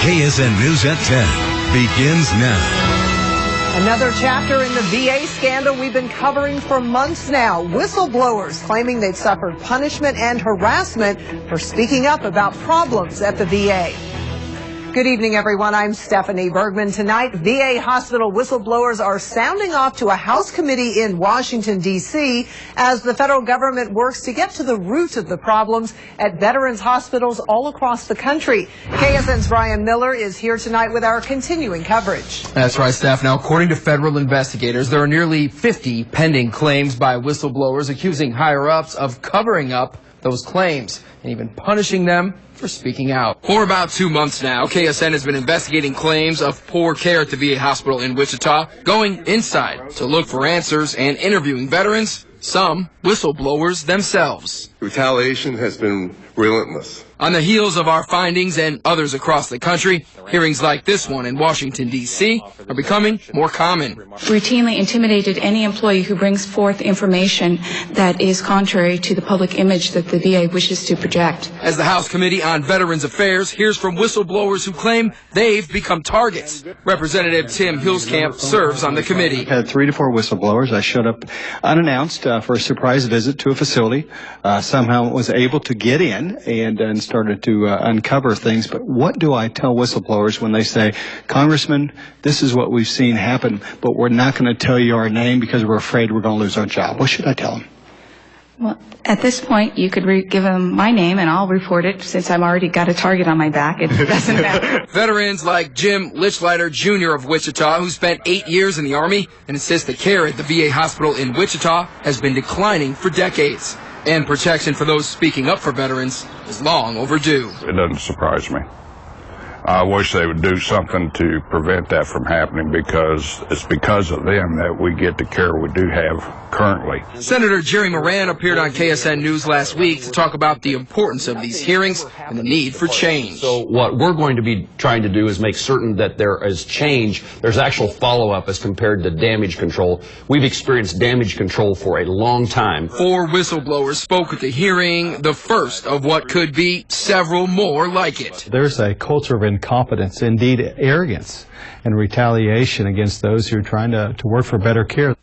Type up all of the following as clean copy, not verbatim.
KSN News at 10 begins now. Another chapter in the VA scandal we've been covering for months now. Whistleblowers claiming they've suffered punishment and harassment for speaking up about problems at the VA. Good evening, everyone. I'm Stephanie Bergman. Tonight, VA hospital whistleblowers are sounding off to a House committee in Washington, D.C. as the federal government works to get to the root of the problems at veterans hospitals all across the country. KSN's Brian Miller is here tonight with our continuing coverage. That's right, Steph. Now, according to federal investigators, there are nearly 50 pending claims by whistleblowers accusing higher-ups of covering up those claims and even punishing them for speaking out. For about 2 months now, KSN has been investigating claims of poor care at the VA hospital in Wichita, going inside to look for answers and interviewing veterans, some whistleblowers themselves. Retaliation has been relentless. On the heels of our findings and others across the country, hearings like this one in Washington, D.C. are becoming more common. Routinely intimidated any employee who brings forth information that is contrary to the public image that the VA wishes to project. As the House Committee on Veterans Affairs hears from whistleblowers who claim they've become targets, Representative Tim Hillskamp serves on the committee. I had 3 to 4 whistleblowers. I showed up unannounced for a surprise visit to a facility. Somehow was able to get in and started to uncover things. But what do I tell whistleblowers when they say, Congressman, this is what we've seen happen, but we're not going to tell you our name because we're afraid we're going to lose our job? What should I tell them? Well, at this point, you could give them my name and I'll report it since I've already got a target on my back. It doesn't matter. Veterans like Jim Lichleiter Jr. of Wichita, who spent 8 years in the Army and insists that care at the VA hospital in Wichita has been declining for decades. And protection for those speaking up for veterans is long overdue. It doesn't surprise me. I wish they would do something to prevent that from happening, because it's because of them that we get the care we do have currently. Senator Jerry Moran appeared on KSN News last week to talk about the importance of these hearings and the need for change. So what we're going to be trying to do is make certain that there is change. There's actual follow-up as compared to damage control. We've experienced damage control for a long time. 4 whistleblowers spoke at the hearing, the first of what could be several more like it. There's a culture of incompetence, indeed arrogance, and retaliation against those who are trying to work for better care.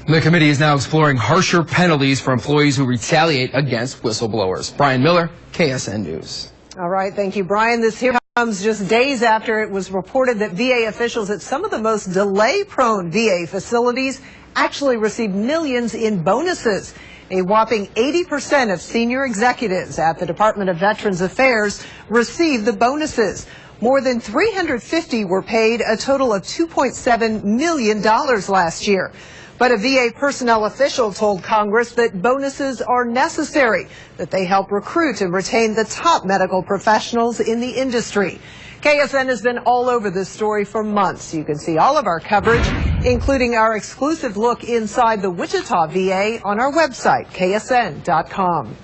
The committee is now exploring harsher penalties for employees who retaliate against whistleblowers. Brian Miller, KSN News. All right, thank you, Brian. This here comes just days after it was reported that VA officials at some of the most delay-prone VA facilities actually received millions in bonuses. A whopping 80% of senior executives at the Department of Veterans Affairs received the bonuses. More than 350 were paid a total of $2.7 million last year. But a VA personnel official told Congress that bonuses are necessary, that they help recruit and retain the top medical professionals in the industry. KSN has been all over this story for months. You can see all of our coverage, including our exclusive look inside the Wichita VA, on our website, ksn.com.